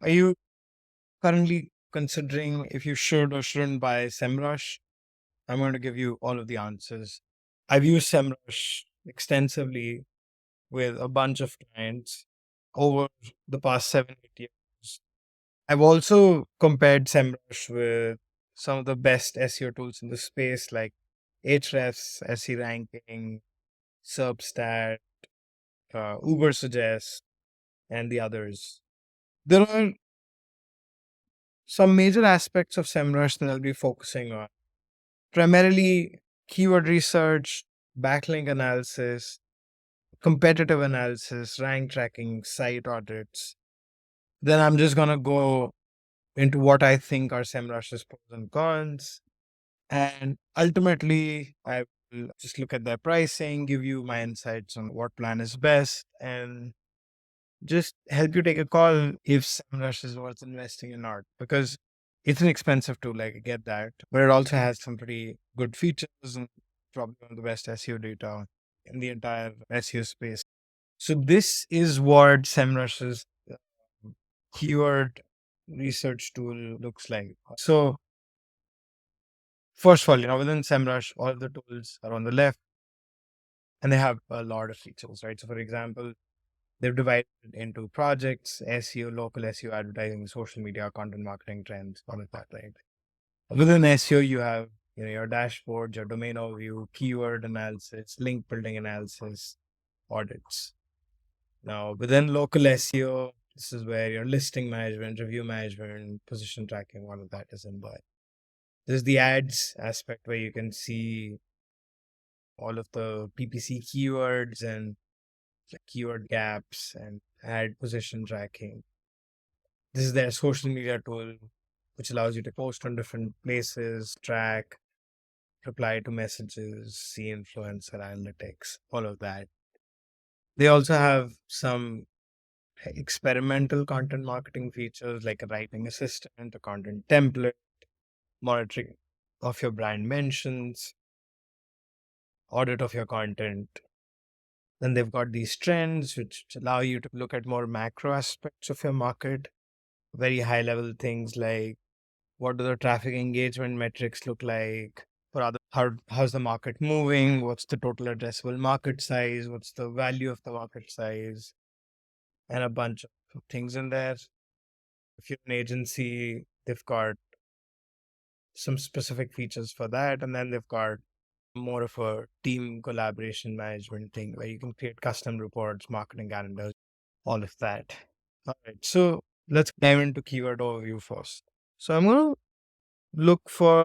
Are you currently considering if you should or shouldn't buy SEMrush? I'm going to give you all of the answers. I've used SEMrush extensively with a bunch of clients over the past 7, 8 years. I've also compared SEMrush with some of the best SEO tools in the space like Ahrefs, SE Ranking, Substat, Ubersuggest, and the others. There are some major aspects of SEMrush that I'll be focusing on. Primarily keyword research, backlink analysis, competitive analysis, rank tracking, site audits. Then I'm just going to go into what I think are SEMrush's pros and cons. And ultimately, I will just look at their pricing, give you my insights on what plan is best, and just help you take a call if SEMrush is worth investing in or not. Because it's an expensive tool, like I get that, but it also has some pretty good features and probably one of the best SEO data in the entire SEO space. So this is what SEMrush's keyword research tool looks like. So first of all, within SEMrush, all of the tools are on the left and they have a lot of features, right? So for example, they've divided it into projects, SEO, local SEO, advertising, social media, content marketing trends, all of that, right? Within SEO, you have your dashboard, your domain overview, keyword analysis, link building analysis, audits. Now, within local SEO, this is where your listing management, review management, position tracking, all of that is involved. There's the ads aspect where you can see all of the PPC keywords and keyword gaps and ad position tracking. This is their social media tool, which allows you to post on different places, track, reply to messages, see influencer analytics, all of that. They also have some experimental content marketing features like a writing assistant, a content template, monitoring of your brand mentions, audit of your content. Then they've got these trends, which allow you to look at more macro aspects of your market, very high level things like what do the traffic engagement metrics look like? How's the market moving? What's the total addressable market size? What's the value of the market size? And a bunch of things in there. If you're an agency, they've got some specific features for that. And then they've got more of a team collaboration management thing where you can create custom reports, marketing calendars, all of that. All right. So let's dive into keyword overview first. So I'm going to look for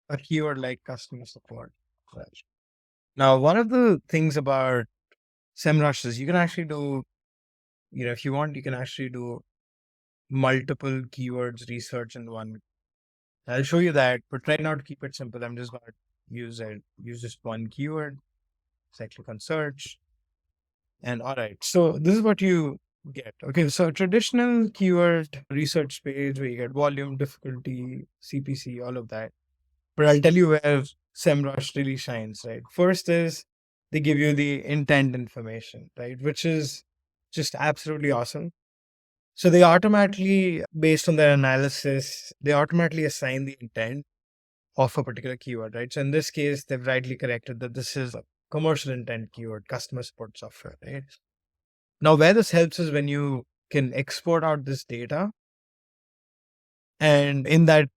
a keyword like customer support. Right. Now, one of the things about SEMrush is you can actually do, if you want, you can actually do multiple keywords research in one. I'll show you that, but try not to keep it simple. I'm just going to use just one keyword. So I click on search. And all right, so this is what you get. Okay, so traditional keyword research page where you get volume, difficulty, CPC, all of that. But I'll tell you where SEMrush really shines, right? First is they give you the intent information, right? Which is just absolutely awesome. So they automatically, based on their analysis, they automatically assign the intent of a particular keyword, right? So in this case, they've rightly corrected that this is a commercial intent keyword, customer support software, right? Now, where this helps is when you can export out this data, and in that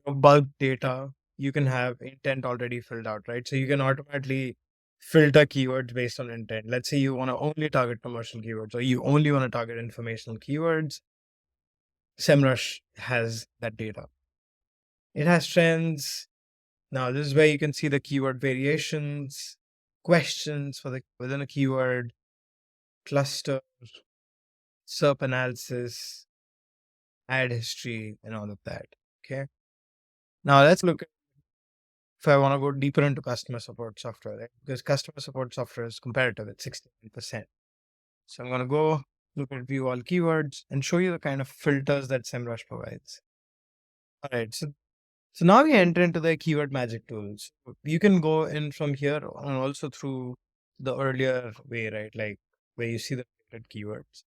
bulk data, you can have intent already filled out, right? So you can automatically filter keywords based on intent. Let's say you want to only target commercial keywords or you only want to target informational keywords. SEMrush has that data. It has trends. Now, this is where you can see the keyword variations, questions for the within a keyword, cluster, SERP analysis, ad history, and all of that. Okay. Now let's look at if I want to go deeper into customer support software, right? Because customer support software is comparative at 69%. So I'm going to go look at view all keywords and show you the kind of filters that SEMrush provides. All right. So now we enter into the keyword magic tools. You can go in from here and also through the earlier way, right? Like where you see the keywords.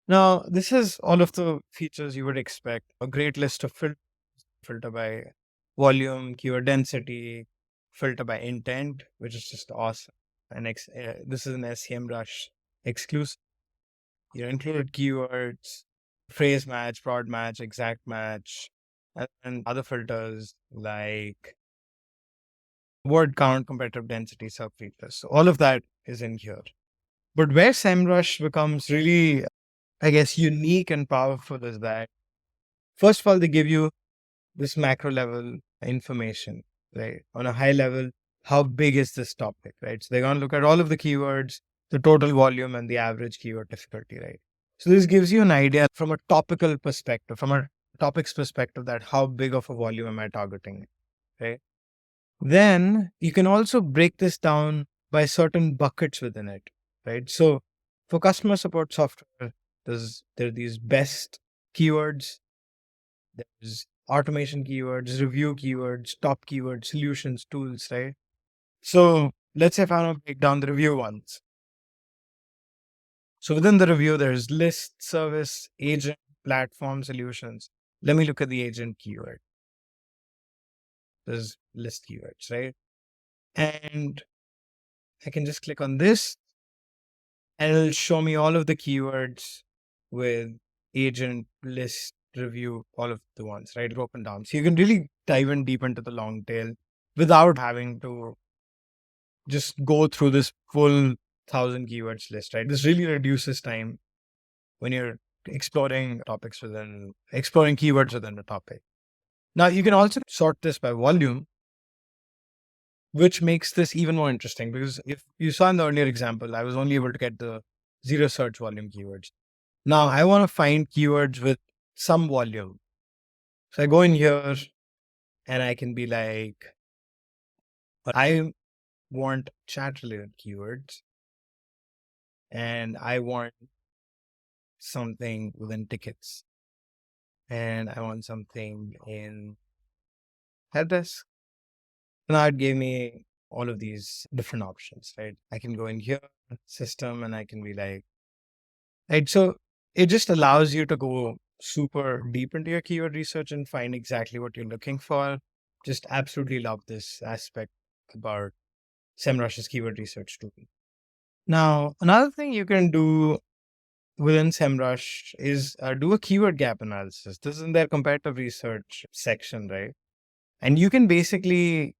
Now, this is all of the features you would expect. A great list of filter by volume, keyword density, filter by intent, which is just awesome. And this is an SEMrush exclusive. You included keywords, phrase match, broad match, exact match, and other filters like word count, competitive density, sub features. So all of that is in here. But where SEMrush becomes really, I guess, unique and powerful is that, first of all, they give you this macro level information, right? On a high level, how big is this topic, right? So they're going to look at all of the keywords, the total volume, and the average keyword difficulty, right? So this gives you an idea from a topical perspective, from a topics perspective, that how big of a volume am I targeting, right? Then you can also break this down by certain buckets within it, right? So for customer support software, there are these best keywords, there's automation keywords, review keywords, top keywords, solutions, tools, right? So let's say if I want to break down the review ones. So within the review, there's list, service, agent, platform, solutions. Let me look at the agent keyword. There's list keywords, right? And I can just click on this and it'll show me all of the keywords with agent, list, review, all of the ones, right? Broken down. So you can really dive in deep into the long tail without having to just go through this full 1,000 keywords list, right? This really reduces time when you're exploring keywords within the topic. Now you can also sort this by volume, which makes this even more interesting, because if you saw in the earlier example, I was only able to get the zero search volume keywords. Now I want to find keywords with some volume. So I go in here and I can be like, I want chat related keywords and I want something within tickets and I want something in help desk. Now it gave me all of these different options, right? I can go in here, system, and I can be like, right. So it just allows you to go super deep into your keyword research and find exactly what you're looking for. Just absolutely love this aspect about SEMrush's keyword research tool. Now, another thing you can do within SEMrush is do a keyword gap analysis. This is in their comparative research section, right? And you can basically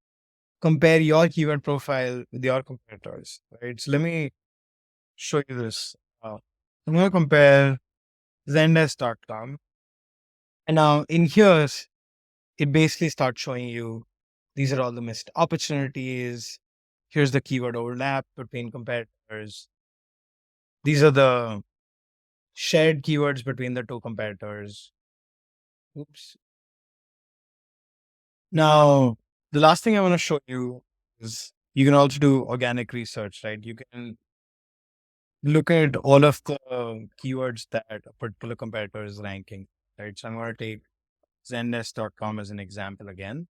compare your keyword profile with your competitors, right? So let me show you this. I'm going to compare Zendesk.com. And now in here, it basically starts showing you these are all the missed opportunities. Here's the keyword overlap between competitors. These are the shared keywords between the two competitors. Oops. Now, the last thing I want to show you is you can also do organic research, right? You can look at all of the keywords that a particular competitor is ranking, right? So I'm going to take Zendesk.com as an example again.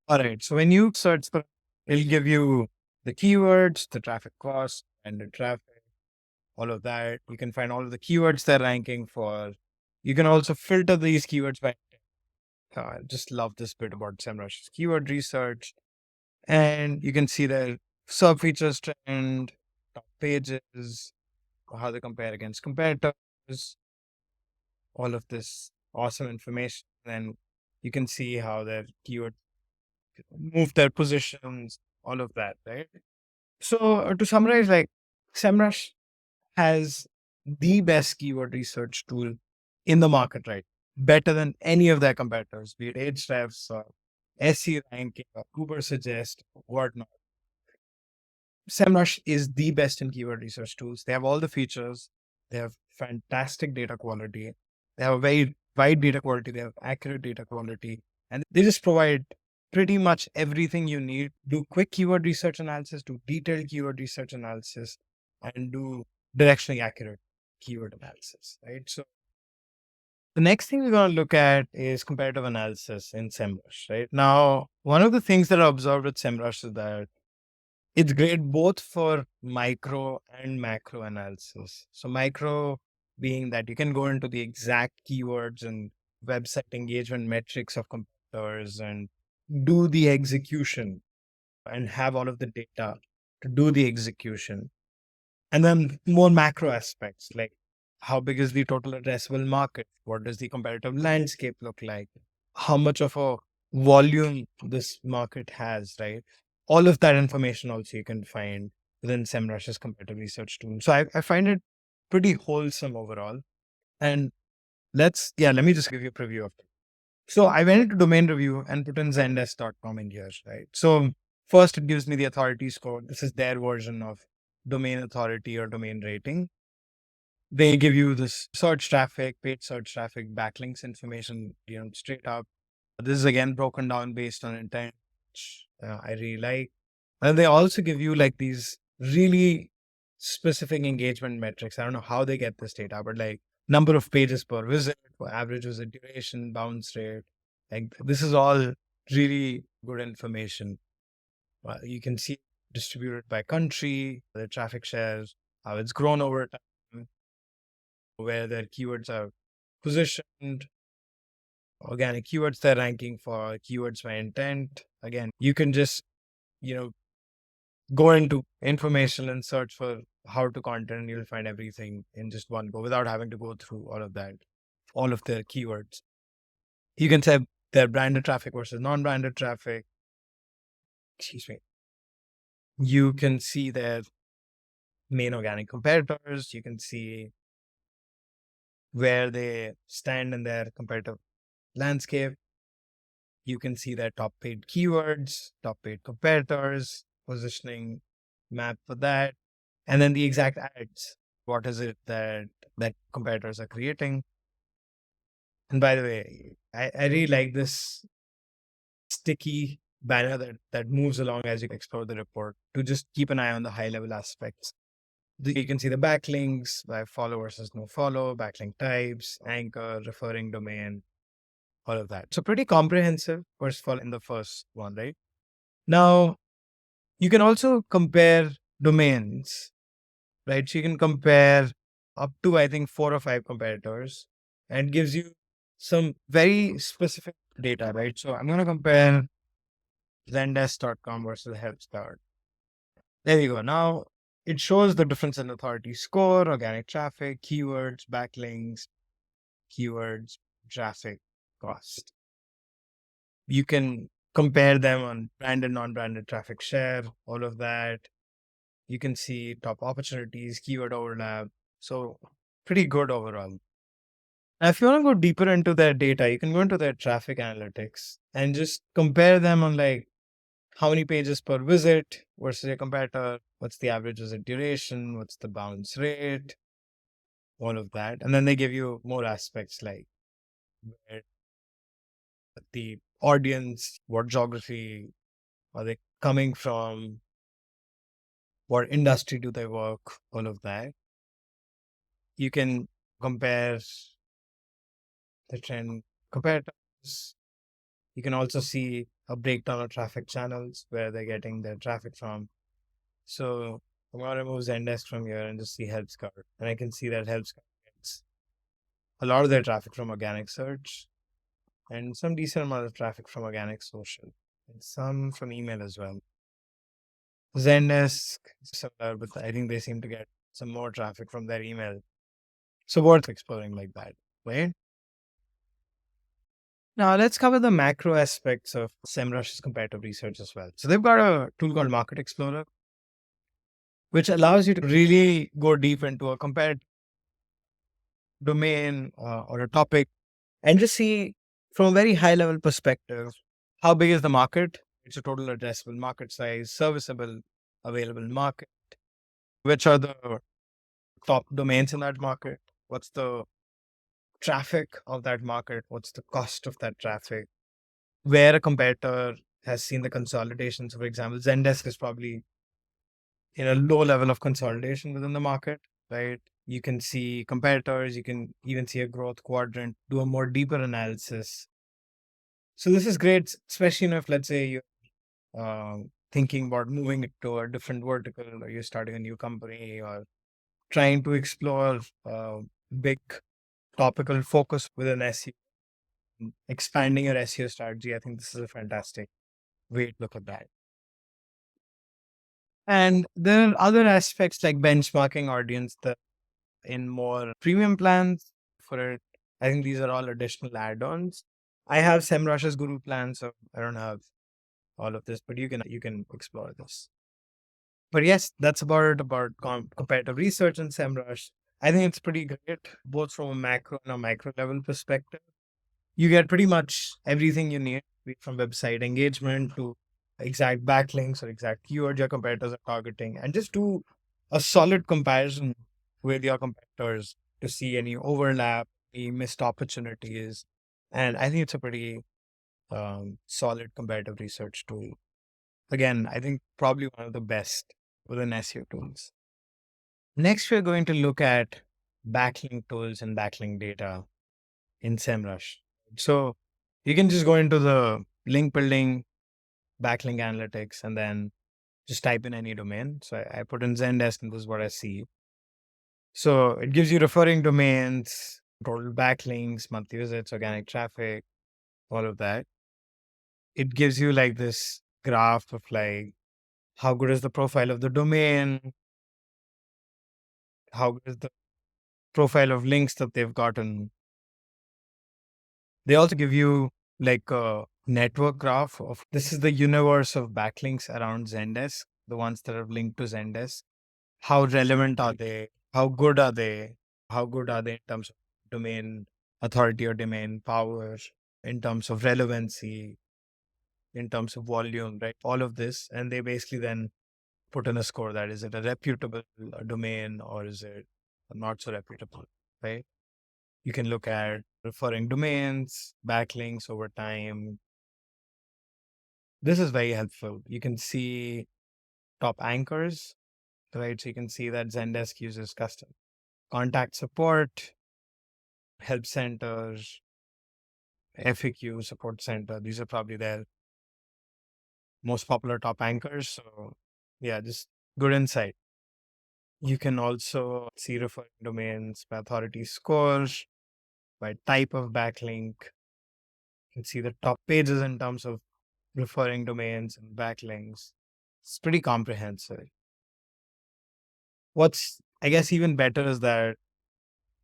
All right. So when you search for, it'll give you the keywords, the traffic cost, and the traffic, all of that. You can find all of the keywords they're ranking for. You can also filter these keywords by. I just love this bit about SEMrush's keyword research. And you can see their sub features trend, top pages, how they compare against competitors, all of this awesome information. And you can see how their keyword move their positions, all of that, right? So to summarize, like SEMrush has the best keyword research tool in the market, right? Better than any of their competitors, be it Ahrefs or SE ranking or Uber Suggest, whatnot. SEMrush is the best in keyword research tools. They have all the features. They have fantastic data quality. They have a very wide data quality. They have accurate data quality. And they just provide pretty much everything you need. Do quick keyword research analysis, do detailed keyword research analysis, and do directionally accurate keyword analysis, right? So the next thing we're going to look at is comparative analysis in SEMrush, right? Now, one of the things that I observed with SEMrush is that it's great both for micro and macro analysis. So micro being that you can go into the exact keywords and website engagement metrics of competitors and do the execution and have all of the data to do the execution. And then more macro aspects like how big is the total addressable market? What does the competitive landscape look like? How much of a volume this market has, right? All of that information also you can find within SEMrush's competitive research tool. So I find it pretty wholesome overall. And let me just give you a preview of it. So I went into domain review and put in zendesk.com in here, right? So first it gives me the authority score. This is their version of domain authority or domain rating. They give you this search traffic, paid search traffic, backlinks information, straight up. This is again broken down based on intent, which I really like. And they also give you like these really specific engagement metrics. I don't know how they get this data, but like number of pages per visit, average visit duration, bounce rate. Like this is all really good information. You can see distributed by country, the traffic shares, how it's grown over time, where their keywords are positioned, organic keywords they're ranking for, keywords by intent. Again, you can just, go into information and search for how to content, and you'll find everything in just one go without having to go through all of that, all of their keywords. You can say their branded traffic versus non-branded traffic. Excuse me. You can see their main organic competitors. You can see where they stand in their competitive landscape. You can see their top paid keywords, top paid competitors, positioning map for that, and then the exact ads. What is it that competitors are creating? And by the way, I really like this sticky banner that moves along as you explore the report to just keep an eye on the high level aspects. You can see the backlinks by follow versus no follow, backlink types, anchor, referring domain, all of that. So pretty comprehensive, first of all, in the first one, right? Now, you can also compare domains, right? So you can compare up to, I think, 4 or 5 competitors and it gives you some very specific data, right? So I'm going to compare Zendesk.com versus HelpStart. There you go. Now it shows the difference in authority score, organic traffic, keywords, backlinks, keywords, traffic, cost. You can compare them on branded, non-branded traffic share, all of that. You can see top opportunities, keyword overlap. So pretty good overall. Now, if you want to go deeper into their data, you can go into their traffic analytics and just compare them on like how many pages per visit versus a competitor, what's the average visit duration, what's the bounce rate, all of that. And then they give you more aspects like where the audience, what geography are they coming from, what industry do they work, all of that. You can compare the trend competitors. You can also see a breakdown of traffic channels where they're getting their traffic from. So I'm going to remove Zendesk from here and just see HelpScout. And I can see that HelpScout gets a lot of their traffic from organic search and some decent amount of traffic from organic social and some from email as well. Zendesk is similar, but I think they seem to get some more traffic from their email. So worth exploring like that, right? Now let's cover the macro aspects of SEMrush's competitive research as well. So they've got a tool called Market Explorer, which allows you to really go deep into a competitive domain or a topic and just see from a very high level perspective, how big is the market? It's a total addressable market size, serviceable, available market. Which are the top domains in that market? What's the traffic of that market? What's the cost of that traffic? Where a competitor has seen the consolidation. So, for example, Zendesk is probably in a low level of consolidation within the market, right? You can see competitors, you can even see a growth quadrant, do a more deeper analysis. So this is great, especially if, let's say, you're thinking about moving it to a different vertical or you're starting a new company or trying to explore big topical focus within SEO, expanding your SEO strategy. I think this is a fantastic way to look at that. And there are other aspects like benchmarking audience that in more premium plans for it. I think these are all additional add-ons. I have SEMrush's Guru plan, so I don't have all of this, but you can explore this. But yes, that's about comparative research in SEMrush. I think it's pretty great, both from a macro and a micro level perspective. You get pretty much everything you need, from website engagement to exact backlinks or exact keywords your competitors are targeting, and just do a solid comparison with your competitors to see any overlap, any missed opportunities. And I think it's a pretty solid comparative research tool. Again, I think probably one of the best within SEO tools. Next, we're going to look at backlink tools and backlink data in SEMrush. So you can just go into the link building, backlink analytics, and then just type in any domain. So I put in Zendesk, and this is what I see. So it gives you referring domains, total backlinks, monthly visits, organic traffic, all of that. It gives you like this graph of like how good is the profile of the domain, how good is the profile of links that they've gotten. They also give you like a network graph of this is the universe of backlinks around Zendesk, the ones that have linked to Zendesk. How relevant are they? How good are they? How good are they in terms of domain authority or domain power, in terms of relevancy, in terms of volume, right? All of this. And they basically then put in a score that is it a reputable domain or is it not so reputable, right? You can look at referring domains, backlinks over time. This is very helpful. You can see top anchors, right? So you can see that Zendesk uses custom contact support, help centers, FAQ support center. These are probably their most popular top anchors. So yeah, just good insight. You can also see referring domains by authority scores, by type of backlink. You can see the top pages in terms of referring domains and backlinks. It's pretty comprehensive. What's, I guess, even better is that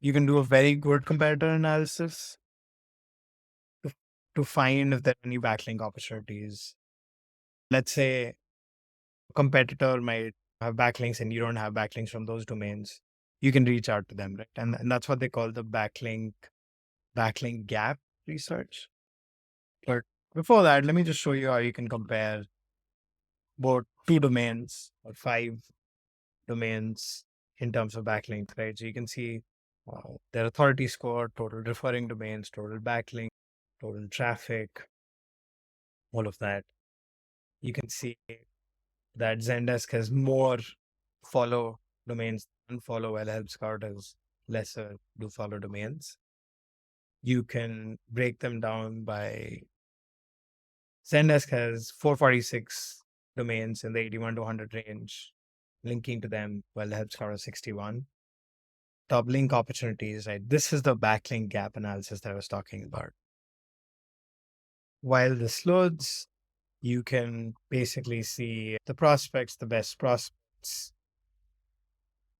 you can do a very good comparator analysis to, to find if there are any backlink opportunities. Let's say a competitor might have backlinks and you don't have backlinks from those domains. You can reach out to them, right? And that's what they call the backlink gap research. But before that, let me just show you how you can compare both two domains or five domains in terms of backlinks, right? So you can see their authority score, total referring domains, total backlink, total traffic, all of that. You can see that Zendesk has more follow domains than follow, while Help Scout has lesser do follow domains. You can break them down by Zendesk has 446 domains in the 81 to 100 range, linking to them, while Help Scout has 61. Top link opportunities, right? This is the backlink gap analysis that I was talking about. While this loads, you can basically see the prospects, the best prospects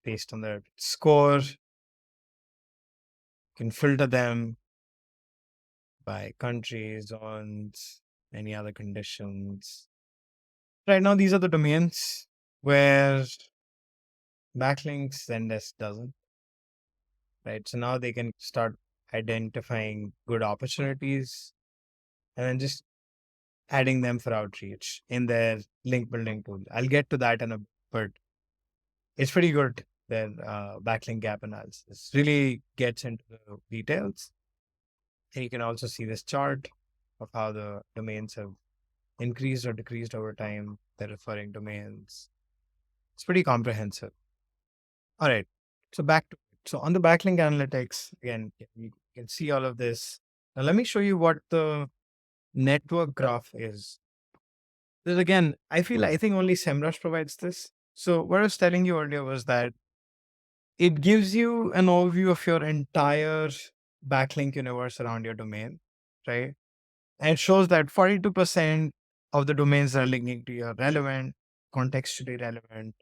based on their score. You can filter them by country, zones, any other conditions. Right now, these are the domains where backlinks Zendesk doesn't. Right. So now they can start identifying good opportunities and then just adding them for outreach in their link building tool. I'll get to that in a bit, but it's pretty good. Their backlink gap analysis really gets into the details. And you can also see this chart of how the domains have increased or decreased over time, the referring domains. It's pretty comprehensive. All right. So back to it. So on the backlink analytics, again, you can see all of this. Now let me show you what the network graph is. This again, I think only SEMrush provides this. So what I was telling you earlier was that it gives you an overview of your entire backlink universe around your domain, right? And it shows that 42% of the domains that are linking to you are relevant, contextually relevant,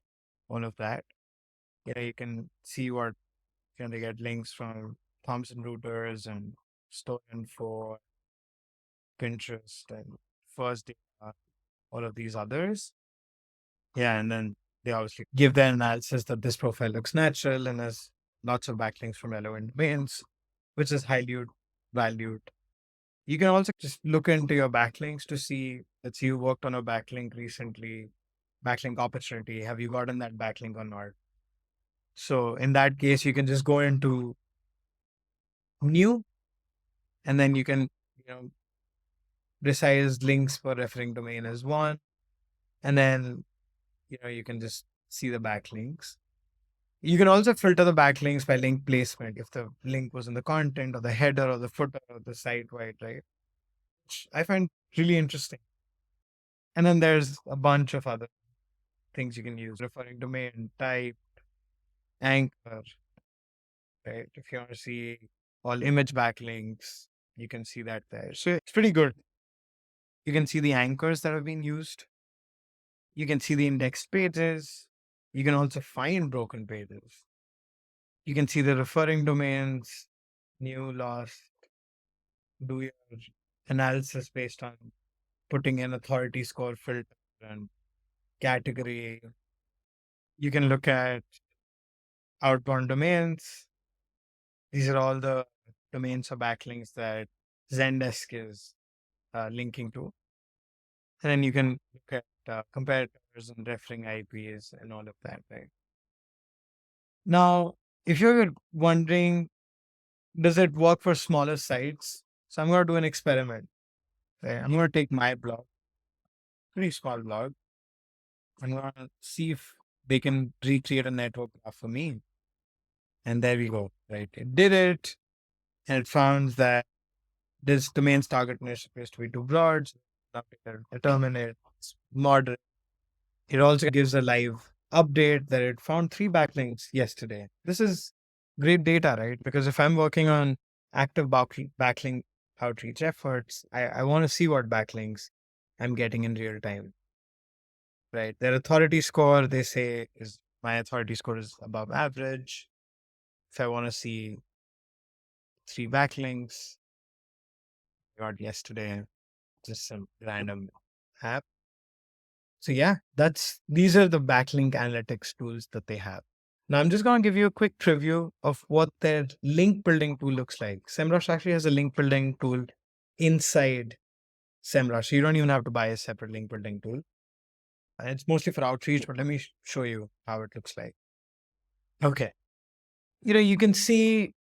all of that. You can see what they get links from Thomson Reuters and Stolen for Pinterest and First Data, all of these others. Yeah, and then they obviously give their analysis that this profile looks natural and has lots of backlinks from relevant domains, which is highly valued. You can also just look into your backlinks to see, let's say you worked on a backlink recently, backlink opportunity. Have you gotten that backlink or not? So in that case, you can just go into new, and then you can, resize links for referring domain as one. And then, you can just see the backlinks. You can also filter the backlinks by link placement. If the link was in the content or the header or the footer or the site wide, right? Which I find really interesting. And then there's a bunch of other things you can use, referring domain, type, anchor, right? If you want to see all image backlinks, you can see that there. So it's pretty good. You can see the anchors that have been used. You can see the index pages. You can also find broken pages. You can see the referring domains, new, lost, do your analysis based on putting in authority score filter and category. You can look at outbound domains. These are all the domains or backlinks that Zendesk is linking to. And then you can look at comparators and referring IPs and all of that, right? Now, if you're wondering, does it work for smaller sites? So I'm going to do an experiment. Right? I'm going to take my blog, pretty small blog. I'm going to see if they can recreate a network graph for me. And there we go, right? It did it. And it found that this domain's target niche appears to be too broad. So determine it. It's moderate. It also gives a live update that it found 3 backlinks yesterday. This is great data, right? Because if I'm working on active backlink outreach efforts, I want to see what backlinks I'm getting in real time, right? Their authority score, they say, is my authority score is above average. If I want to see 3 backlinks, I got yesterday, just some random app. So yeah, these are the backlink analytics tools that they have. Now I'm just going to give you a quick preview of what their link building tool looks like. SEMrush actually has a link building tool inside SEMrush. So you don't even have to buy a separate link building tool. And it's mostly for outreach, but let me show you how it looks like. Okay. You can see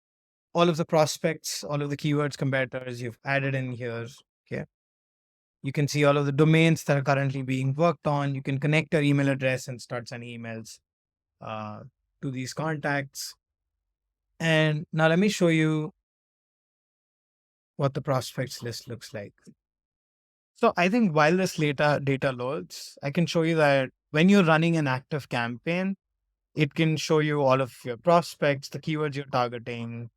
all of the prospects, all of the keywords competitors you've added in here. Okay. You can see all of the domains that are currently being worked on. You can connect your email address and start sending emails to these contacts. And now let me show you what the prospects list looks like. So I think while this data loads, I can show you that when you're running an active campaign, it can show you all of your prospects, the keywords you're targeting,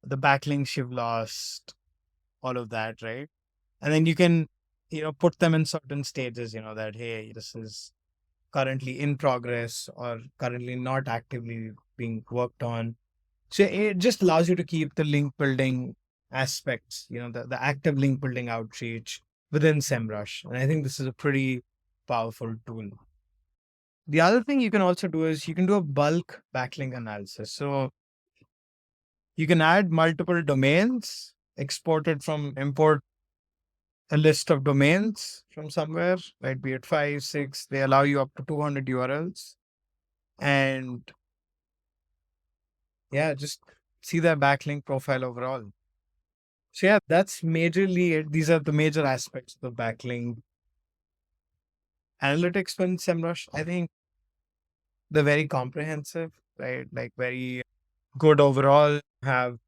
the backlinks you've lost, all of that, right? And then you can, put them in certain stages, that, hey, this is currently in progress or currently not actively being worked on. So it just allows you to keep the link building aspects, the active link building outreach within SEMrush. And I think this is a pretty powerful tool. The other thing you can also do is you can do a bulk backlink analysis. So you can add multiple domains, import a list of domains from somewhere, right? Be it 5, 6, they allow you up to 200 URLs. And yeah, just see their backlink profile overall. So yeah, that's majorly it. These are the major aspects of the backlink analytics in SEMrush. I think they're very comprehensive, right? Like very good overall, have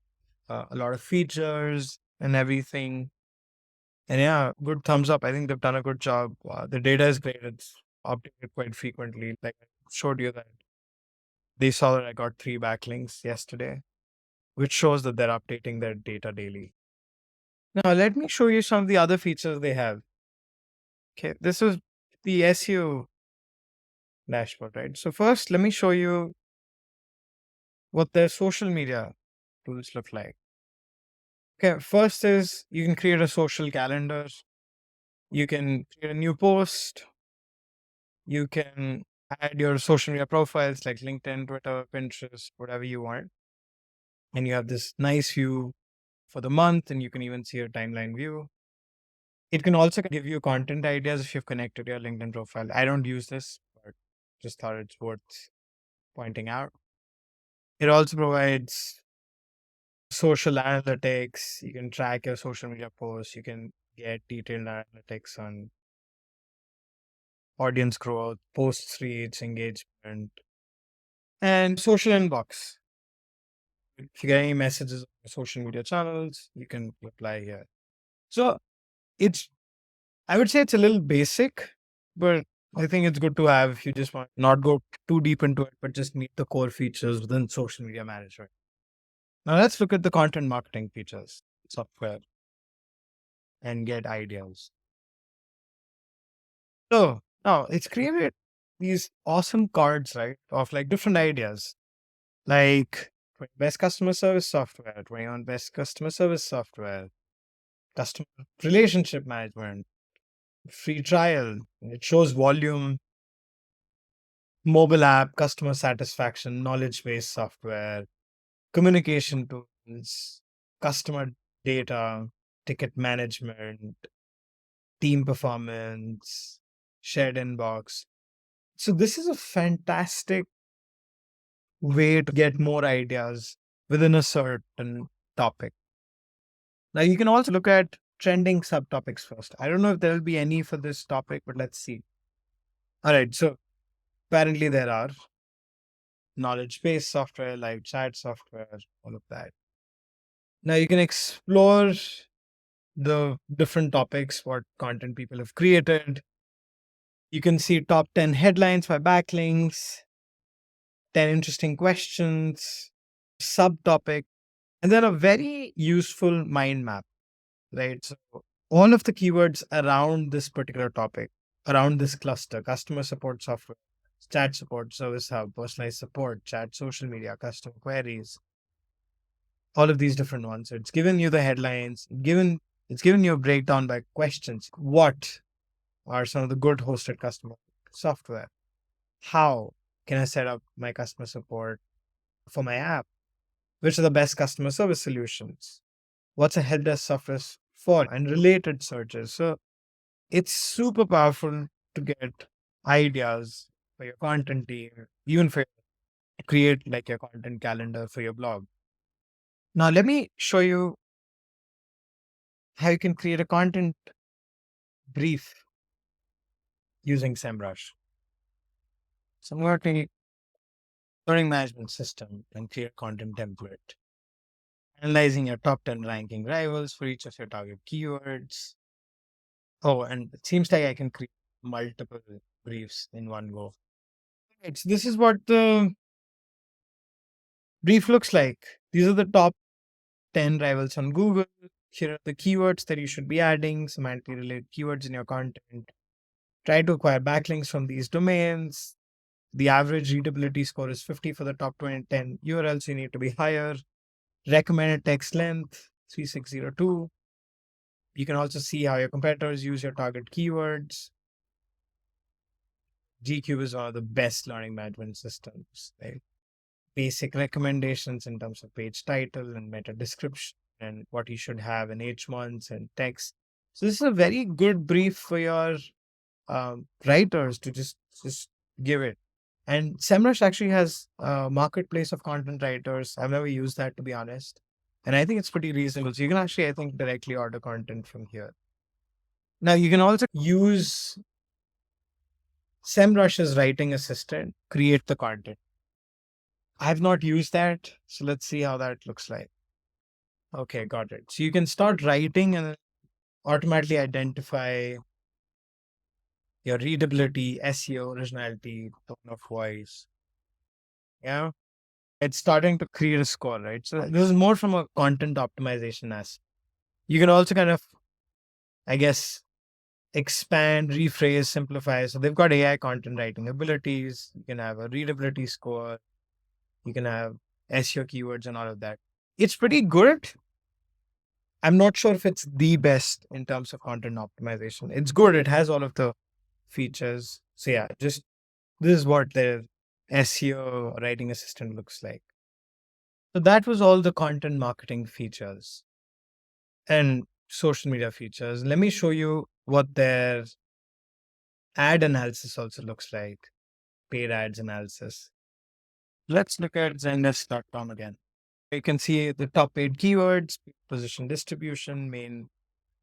a lot of features and everything. And yeah, good thumbs up. I think they've done a good job. The data is great. It's updated quite frequently. Like I showed you that They saw that I got 3 backlinks yesterday, which shows that they're updating their data daily. Now, let me show you some of the other features they have. Okay, this is the SEO dashboard, right? So first, let me show you what their social media tools look like. Okay, first is you can create a social calendar. You can create a new post. You can add your social media profiles like LinkedIn, Twitter, Pinterest, whatever you want. And you have this nice view for the month, and you can even see a timeline view. It can also give you content ideas if you've connected your LinkedIn profile. I don't use this, but just thought it's worth pointing out. It also provides social analytics. You can track your social media posts. You can get detailed analytics on audience growth, posts reach, engagement, and social inbox. If you get any messages on your social media channels, you can reply here. So it's, I would say it's a little basic, but I think it's good to have if you just want not go too deep into it, but just meet the core features within social media management. Now let's look at the content marketing features software and get ideas. So now it's created these awesome cards, right? Of like different ideas, like best customer service software, 21 best customer service software, customer relationship management, free trial. It shows volume, mobile app, customer satisfaction, knowledge based software, communication tools, customer data, ticket management, team performance, shared inbox. So, this is a fantastic way to get more ideas within a certain topic. Now, you can also look at trending subtopics first. I don't know if there will be any for this topic, but let's see. All right. So, apparently, there are knowledge based software, live chat software, all of that. Now, you can explore the different topics, what content people have created. You can see top 10 headlines by backlinks, 10 interesting questions, subtopic, and then a very useful mind map, right? So all of the keywords around this particular topic, around this cluster, customer support software, chat support, service hub, personalized support, chat, social media, customer queries, all of these different ones. So it's given you the headlines, it's given you a breakdown by questions. What are some of the good hosted customer software? How can I set up my customer support for my app? Which are the best customer service solutions? What's a help desk software for? And related searches. So it's super powerful to get ideas for your content team, even for create like your content calendar for your blog. Now let me show you how you can create a content brief using SEMrush. So I'm going to take learning management system and create content template. Analyzing your top 10 ranking rivals for each of your target keywords. Oh, and it seems like I can create multiple briefs in one go. Right, so this is what the brief looks like. These are the top 10 rivals on Google. Here are the keywords that you should be adding, semantically related keywords in your content. Try to acquire backlinks from these domains. The average readability score is 50 for the top 20, 10 URLs. You need to be higher. Recommended text length 3602. You can also see how your competitors use your target keywords. GQ is one of the best learning management systems. Right? Basic recommendations in terms of page title and meta description and what you should have in H1s and text. So this is a very good brief for your writers to just give it. And SEMrush actually has a marketplace of content writers. I've never used that, to be honest. And I think it's pretty reasonable. So you can actually, I think, directly order content from here. Now, you can also use SEMrush's writing assistant, create the content. I've not used that. So let's see how that looks like. Okay, got it. So you can start writing and automatically identify your readability, SEO, originality, tone of voice. Yeah. It's starting to create a score, right? So this is more from a content optimization aspect. You can also kind of, I guess, expand, rephrase, simplify. So they've got AI content writing abilities. You can have a readability score. You can have SEO keywords and all of that. It's pretty good. I'm not sure if it's the best in terms of content optimization. It's good. It has all of the features. So yeah, just this is what their SEO writing assistant looks like. So that was all the content marketing features and social media features. Let me show you what their ad analysis also looks like, paid ads analysis. Let's look at zendesk.com again. You can see the top paid keywords, position distribution, main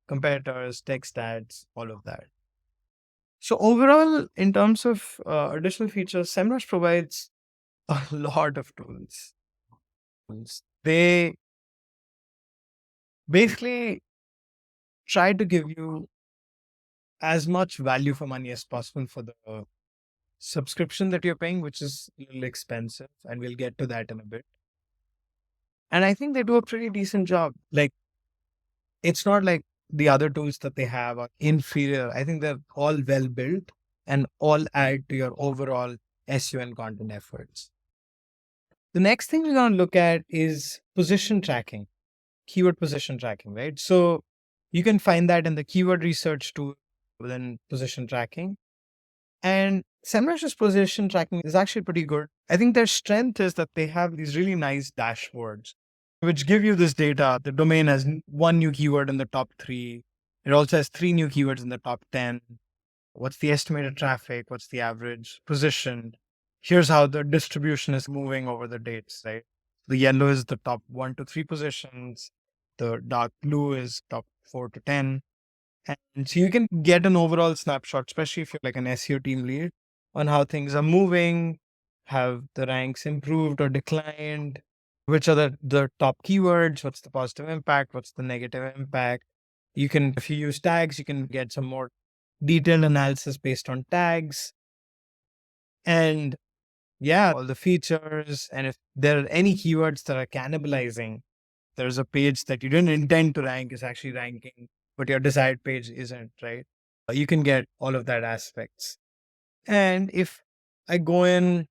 competitors, text ads, all of that. So overall, in terms of additional features, SEMrush provides a lot of tools. They basically try to give you as much value for money as possible for the subscription that you're paying, which is a little expensive, and we'll get to that in a bit. And I think they do a pretty decent job. Like, it's not like the other tools that they have are inferior. I think they're all well built and all add to your overall SEO and content efforts. The next thing we're going to look at is position tracking, keyword position tracking, right? So you can find that in the keyword research tool within position tracking. And SEMrush's position tracking is actually pretty good. I think their strength is that they have these really nice dashboards, which give you this data. The domain has one new keyword in the top 3. It also has 3 new keywords in the top 10. What's the estimated traffic? What's the average position? Here's how the distribution is moving over the dates, right? The yellow is the top 1 to 3 positions. The dark blue is top 4 to 10. And so you can get an overall snapshot, especially if you're like an SEO team lead, on how things are moving, have the ranks improved or declined, which are the top keywords, what's the positive impact, what's the negative impact. You can, if you use tags, you can get some more detailed analysis based on tags. And yeah, all the features. And if there are any keywords that are cannibalizing, there's a page that you didn't intend to rank is actually ranking, but your desired page isn't, right? You can get all of that aspects. And if I go in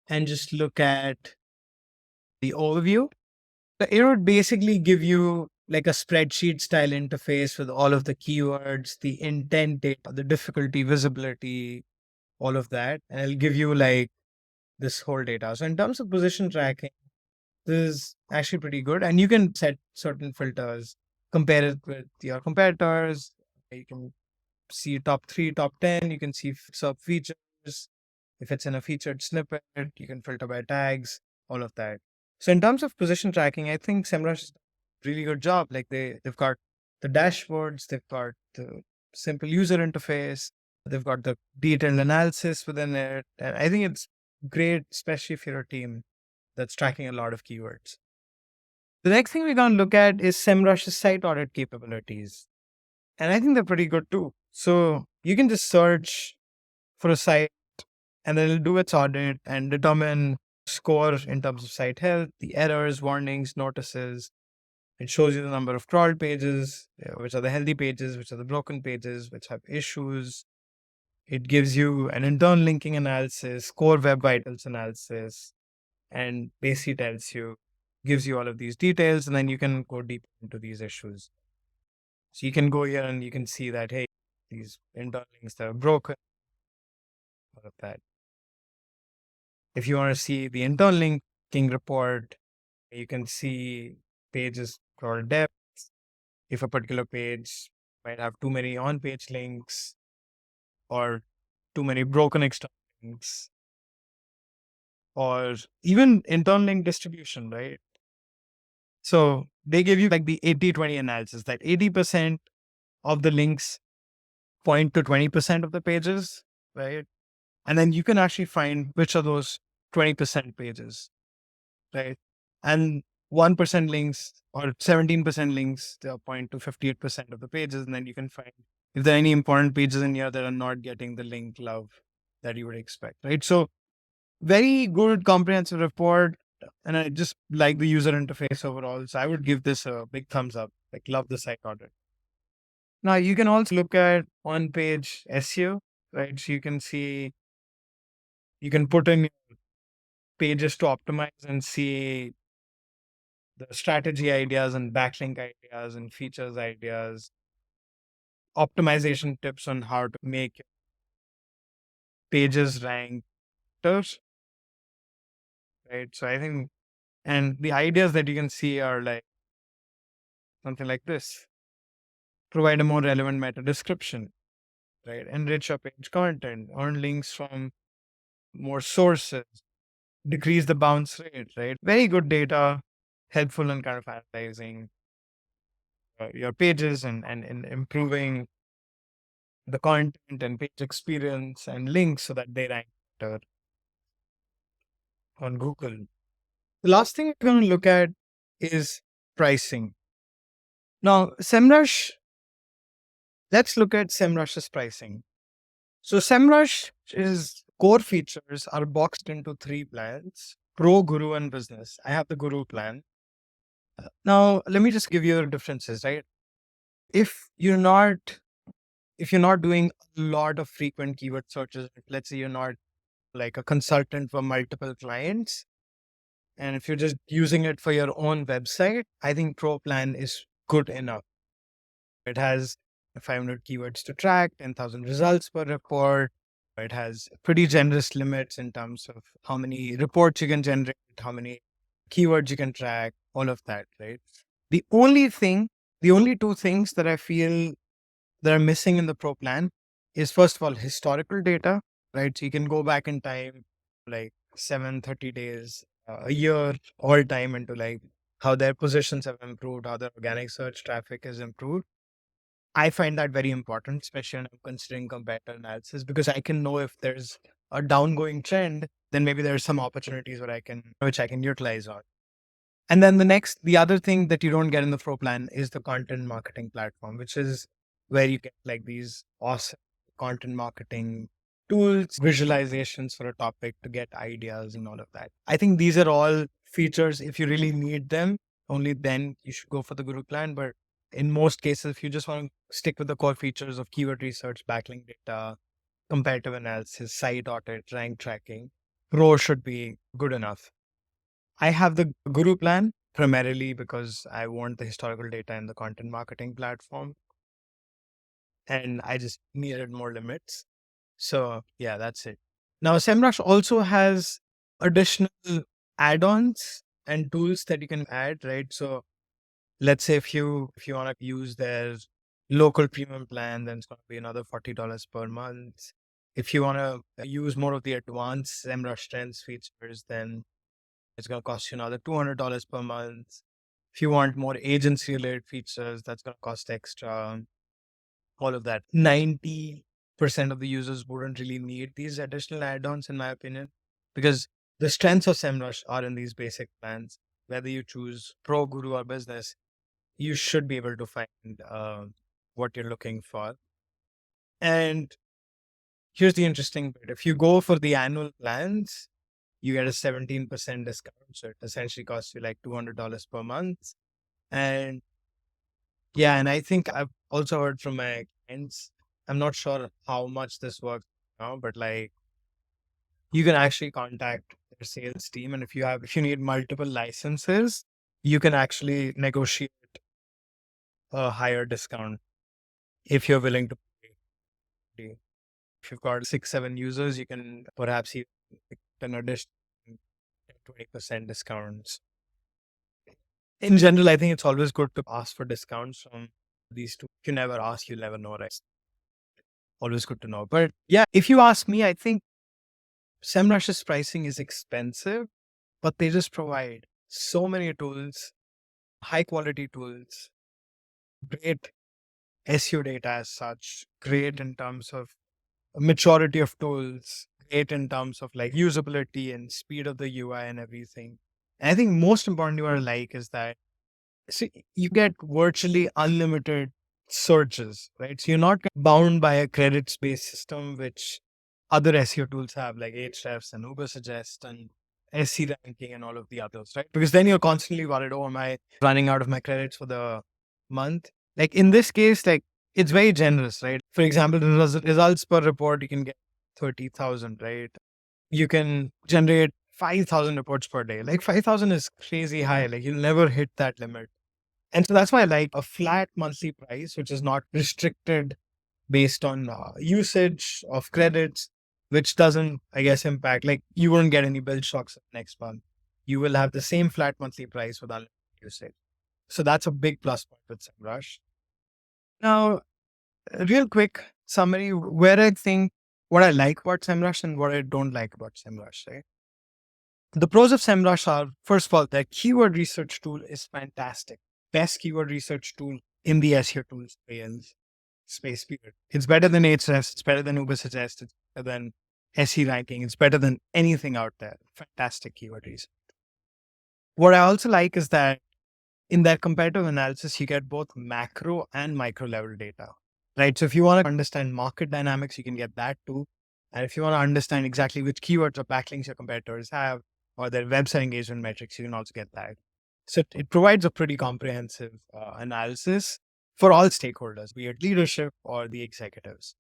and just look at the overview, it would basically give you like a spreadsheet style interface with all of the keywords, the intent data, the difficulty, visibility, all of that. And it'll give you like this whole data. So in terms of position tracking, this is actually pretty good. And you can set certain filters, compare it with your competitors. You can see top 3, top 10. You can see sub features. If it's in a featured snippet, you can filter by tags, all of that. So in terms of position tracking, I think SEMrush is a really good job. Like they've got the dashboards, they've got the simple user interface, they've got the detailed analysis within it. And I think it's great, especially if you're a team that's tracking a lot of keywords. The next thing we're going to look at is SEMrush's site audit capabilities. And I think they're pretty good too. So you can just search for a site and then it'll do its audit and determine score in terms of site health, the errors, warnings, notices. It shows you the number of crawled pages, which are the healthy pages, which are the broken pages, which have issues. It gives you an internal linking analysis, core web vitals analysis, and basically gives you all of these details, and then you can go deep into these issues. So you can go here and you can see that, hey, these internal links that are broken, all of that. If you want to see the internal linking report, you can see pages crawled depth. If a particular page might have too many on-page links or too many broken external links, or even internal link distribution, right? So they give you like the 80-20 analysis that 80% of the links point to 20% of the pages, right? And then you can actually find which are those 20% pages, right? And 1% links or 17% links, they'll point to 58% of the pages. And then you can find if there are any important pages in here that are not getting the link love that you would expect, right? So Very good comprehensive report. And I just like the user interface overall. So I would give this a big thumbs up. Like, love the site audit. Now you can also look at on-page SEO, right? So you can see, you can put in pages to optimize and see the strategy ideas and backlink ideas and features ideas, optimization tips on how to make pages rank better, right? So I think, and the ideas that you can see are like something like this: provide a more relevant meta description, right? Enrich your page content, earn links from more sources, decrease the bounce rate, right? Very good data, helpful in kind of analyzing your pages and improving the content and page experience and links so that they rank better on Google. The last thing we're going to look at is pricing. Now, SEMrush, let's look at SEMrush's pricing. So SEMrush is core features are boxed into 3 plans: Pro, Guru, and Business. I have the Guru plan. Now, let me just give you the differences, right? If you're not doing a lot of frequent keyword searches, let's say you're not like a consultant for multiple clients, and if you're just using it for your own website, I think Pro plan is good enough. It has 500 keywords to track, 10,000 results per report. It has pretty generous limits in terms of how many reports you can generate, how many keywords you can track, all of that, right? The only thing, the only two things that I feel that are missing in the Pro plan is, first of all, historical data, right? So you can go back in time, like 30 days, a year, all time into like how their positions have improved, how their organic search traffic has improved. I find that very important, especially when I'm considering competitor analysis, because I can know if there's a downgoing trend, then maybe there's some opportunities which I can utilize on. And then the other thing that you don't get in the Pro plan is the content marketing platform, which is where you get like these awesome content marketing tools, visualizations for a topic to get ideas and all of that. I think these are all features. If you really need them, only then you should go for the Guru plan. But in most cases, if you just want to stick with the core features of keyword research, backlink data, comparative analysis, site audit, rank tracking, Pro should be good enough. I have the Guru plan primarily because I want the historical data in the content marketing platform, and I just needed more limits. So yeah, that's it. Now, SEMrush also has additional add-ons and tools that you can add, right? So let's say if you want to use their local premium plan, then it's going to be another $40 per month. If you want to use more of the advanced SEMrush trends features, then it's going to cost you another $200 per month. If you want more agency related features, that's going to cost extra. All of that. 90% of the users wouldn't really need these additional add-ons, in my opinion, because the strengths of SEMrush are in these basic plans. Whether you choose Pro, Guru, or Business, you should be able to find what you're looking for. And here's the interesting bit: if you go for the annual plans, you get a 17% discount. So it essentially costs you like $200 per month. And yeah, and I think I've also heard from my clients, I'm not sure how much this works now, but like you can actually contact their sales team. And if you need multiple licenses, you can actually negotiate a higher discount if you're willing to pay. If you've got 6, 7 users, you can perhaps even get an additional 20% discounts. In general, I think it's always good to ask for discounts from these two. If you never ask, you'll never know, right? Always good to know. But yeah, if you ask me, I think SEMrush's pricing is expensive, but they just provide so many tools, high quality tools, great SEO data as such, great in terms of maturity of tools, great in terms of like usability and speed of the UI and everything. And I think most importantly, what I like is that you get virtually unlimited searches, right? So you're not bound by a credits based system, which other SEO tools have, like Ahrefs and Ubersuggest and SC ranking and all of the others, right? Because then you're constantly worried, oh, am I running out of my credits for the month? Like in this case, like it's very generous, right? For example, the results per report, you can get 30,000, right? You can generate 5,000 reports per day. Like 5,000 is crazy high. Like you'll never hit that limit. And so that's why I like a flat monthly price, which is not restricted based on usage of credits, which doesn't, I guess, impact. Like you won't get any bill shocks next month. You will have the same flat monthly price with unlimited usage. So that's a big plus point with SEMrush. Now, a real quick summary where I think what I like about SEMrush and what I don't like about SEMrush, right? The pros of SEMrush are, first of all, the keyword research tool is fantastic. Best keyword research tool in the SEO tools space period. It's better than Ahrefs, it's better than Ubersuggest, it's better than SE ranking, it's better than anything out there. Fantastic keyword research. What I also like is that in that comparative analysis, you get both macro and micro level data, right? So if you want to understand market dynamics, you can get that too. And if you want to understand exactly which keywords or backlinks your competitors have or their website engagement metrics, you can also get that. So it provides a pretty comprehensive analysis for all stakeholders, be it leadership or the executives.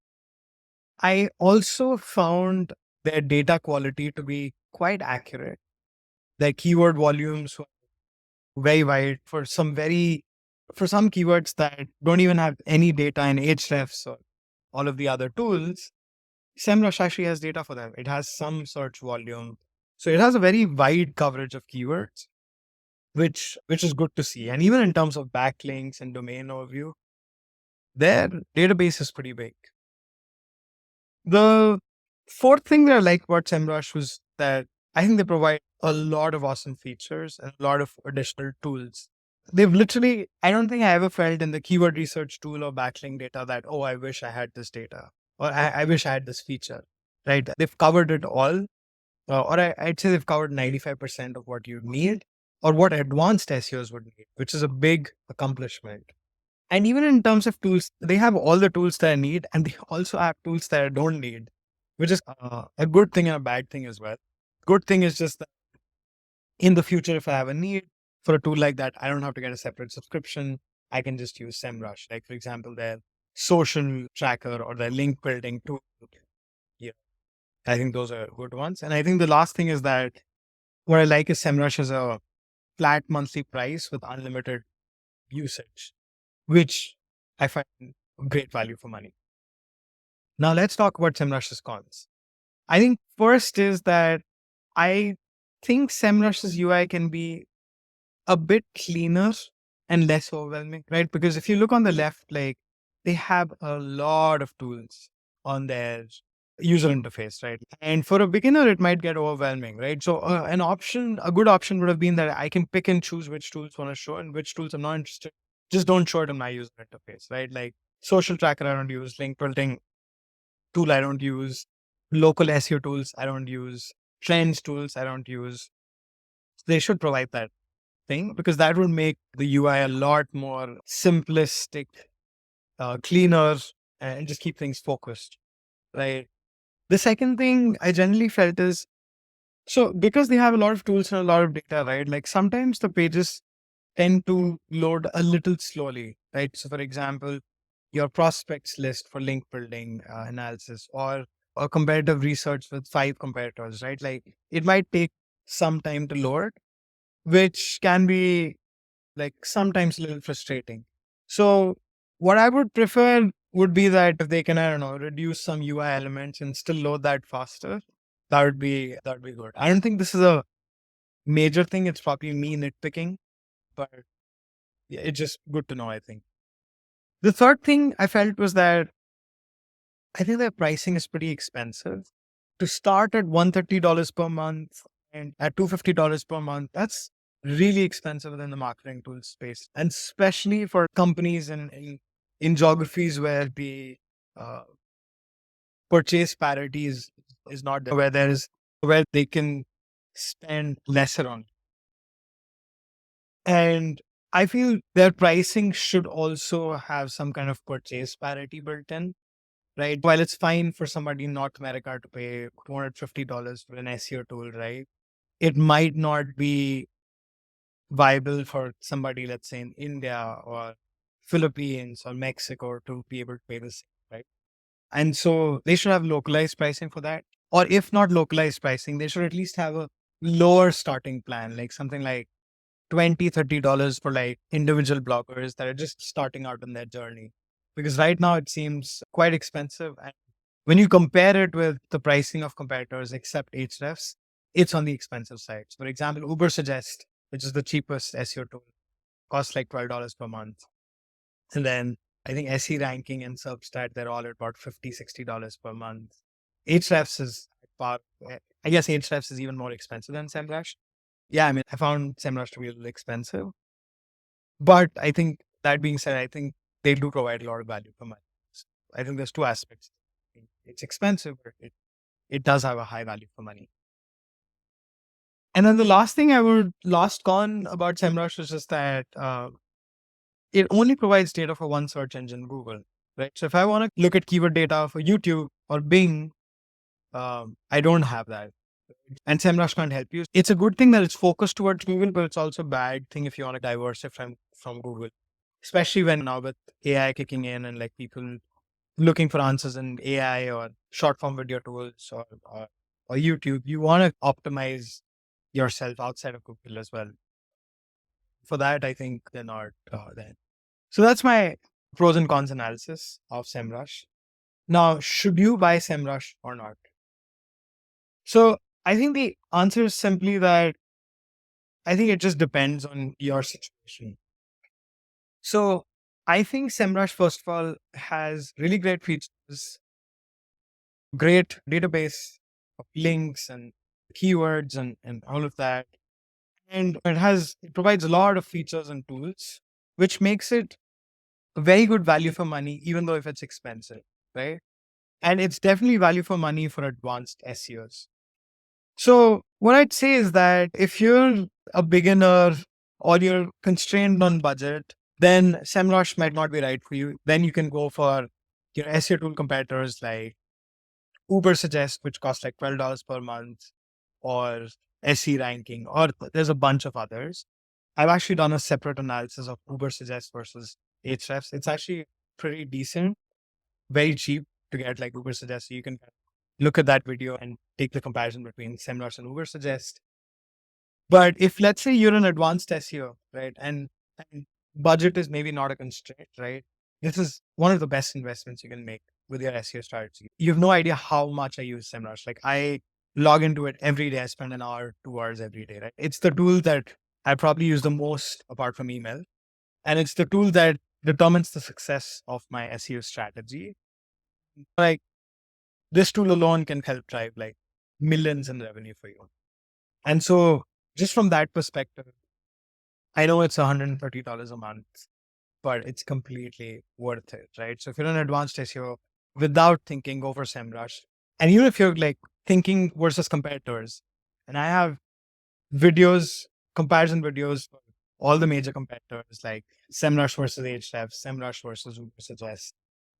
I also found their data quality to be quite accurate. Their keyword volumes very wide for some keywords that don't even have any data in Ahrefs or all of the other tools. SEMrush actually has data for them. It has some search volume. So it has a very wide coverage of keywords, which is good to see. And even in terms of backlinks and domain overview, their database is pretty big. The fourth thing that I like about SEMrush was that I think they provide a lot of awesome features and a lot of additional tools. They've literally, I don't think I ever felt in the keyword research tool or backlink data that, oh, I wish I had this data or I wish I had this feature, right? They've covered it all. I'd say they've covered 95% of what you need or what advanced SEOs would need, which is a big accomplishment. And even in terms of tools, they have all the tools that I need, and they also have tools that I don't need, which is a good thing and a bad thing as well. Good thing is just that in the future, if I have a need for a tool like that, I don't have to get a separate subscription. I can just use SEMrush. Like, for example, their social tracker or their link building tool. Yeah, I think those are good ones. And I think the last thing is that what I like is SEMrush is a flat monthly price with unlimited usage, which I find great value for money. Now let's talk about SEMrush's cons. I think first is that I think SEMrush's UI can be a bit cleaner and less overwhelming, right? Because if you look on the left, like they have a lot of tools on their user interface, right? And for a beginner, it might get overwhelming, right? So a good option would have been that I can pick and choose which tools I want to show and which tools I'm not interested. Just don't show it on my user interface, right? Like social tracker, I don't use, link building tool, I don't use, local SEO tools, I don't use, trends tools, I don't use. They should provide that thing because that would make the UI a lot more simplistic, cleaner, and just keep things focused, right? The second thing I generally felt is, so because they have a lot of tools and a lot of data, right? Like sometimes the pages tend to load a little slowly, right? So for example, your prospects list for link building analysis or a comparative research with 5 competitors, right? Like it might take some time to load, which can be like sometimes a little frustrating. So what I would prefer would be that if they can, I don't know, reduce some UI elements and still load that faster, that would be good. I don't think this is a major thing. It's probably me nitpicking, but yeah, it's just good to know, I think. The third thing I felt was that I think their pricing is pretty expensive. To start at $130 per month and at $250 per month, that's really expensive in the marketing tool space. And especially for companies in geographies where the uh, purchase parity is not there, where they can spend lesser on. And I feel their pricing should also have some kind of purchase parity built in, right? While it's fine for somebody in North America to pay $250 for an SEO tool, right? It might not be viable for somebody, let's say in India or Philippines or Mexico to be able to pay this, right? And so they should have localized pricing for that. Or if not localized pricing, they should at least have a lower starting plan, like something like $20, $30 for like individual bloggers that are just starting out on their journey. Because right now it seems quite expensive. And when you compare it with the pricing of competitors, except Ahrefs, it's on the expensive side. So for example, Uber Suggest, which is the cheapest SEO tool, costs like $12 per month. And then I think SE ranking and Substat, they're all at about $50, $60 per month. Ahrefs is about, I guess Ahrefs is even more expensive than SEMrush. Yeah, I mean, I found SEMrush to be a little expensive. But I think that being said, I think they do provide a lot of value for money. So I think there's two aspects. It's expensive, but it does have a high value for money. And then the last con about SEMrush is just that it only provides data for one search engine, Google, right? So if I want to look at keyword data for YouTube or Bing, I don't have that. And SEMrush can't help you. It's a good thing that it's focused towards Google, but it's also a bad thing if you want to diversify from Google, especially when now with AI kicking in and like people looking for answers in AI or short form video tools or YouTube, you want to optimize yourself outside of Google as well. For that, I think they're not there. So that's my pros and cons analysis of SEMrush. Now, should you buy SEMrush or not? So I think the answer is simply that I think it just depends on your situation. So I think SEMrush, first of all, has really great features, great database of links and keywords and all of that. And it provides a lot of features and tools, which makes it a very good value for money, even though if it's expensive, right? And it's definitely value for money for advanced SEOs. So what I'd say is that if you're a beginner or you're constrained on budget, then SEMrush might not be right for you. Then you can go for your SEO tool competitors like Uber Suggest, which costs like $12 per month, or SE ranking, or there's a bunch of others. I've actually done a separate analysis of Uber Suggest versus Ahrefs. It's actually pretty decent, very cheap to get like Uber Suggest. So you can look at that video and take the comparison between SEMrush and Uber Suggest. But if let's say you're an advanced SEO, right, and budget is maybe not a constraint, right? This is one of the best investments you can make with your SEO strategy. You have no idea how much I use SEMrush. Like I log into it every day. I spend an hour, 2 hours every day, right? It's the tool that I probably use the most apart from email. And it's the tool that determines the success of my SEO strategy. Like this tool alone can help drive like millions in revenue for you. And so just from that perspective, I know it's $130 a month, but it's completely worth it, right? So if you're an advanced SEO, without thinking, go for SEMrush. And even if you're like thinking versus competitors, and I have videos, comparison videos for all the major competitors like SEMrush versus Ahrefs, SEMrush versus Uber Suggest.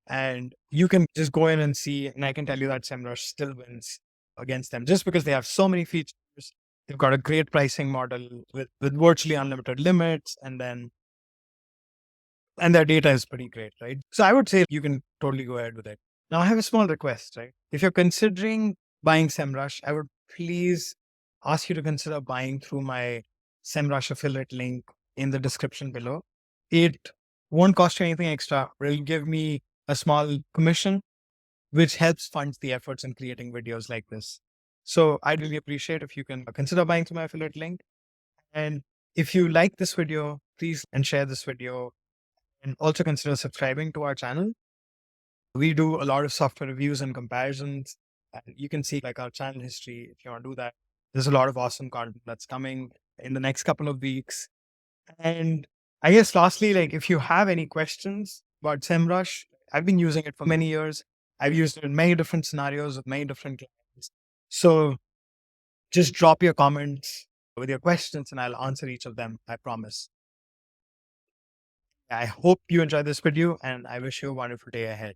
And you can just go in and see, and I can tell you that SEMrush still wins against them just because they have so many features. They've got a great pricing model with virtually unlimited limits, and their data is pretty great, right? So I would say you can totally go ahead with it. Now I have a small request, right? If you're considering buying SEMrush, I would please ask you to consider buying through my SEMrush affiliate link in the description below. It won't cost you anything extra. It'll give me a small commission, which helps fund the efforts in creating videos like this. So I'd really appreciate if you can consider buying through my affiliate link. And if you like this video, please and share this video and also consider subscribing to our channel. We do a lot of software reviews and comparisons. And you can see like our channel history if you want to do that. There's a lot of awesome content that's coming in the next couple of weeks. And I guess lastly, like if you have any questions about SEMrush, I've been using it for many years. I've used it in many different scenarios with many different clients. So just drop your comments with your questions and I'll answer each of them, I promise. I hope you enjoyed this video and I wish you a wonderful day ahead.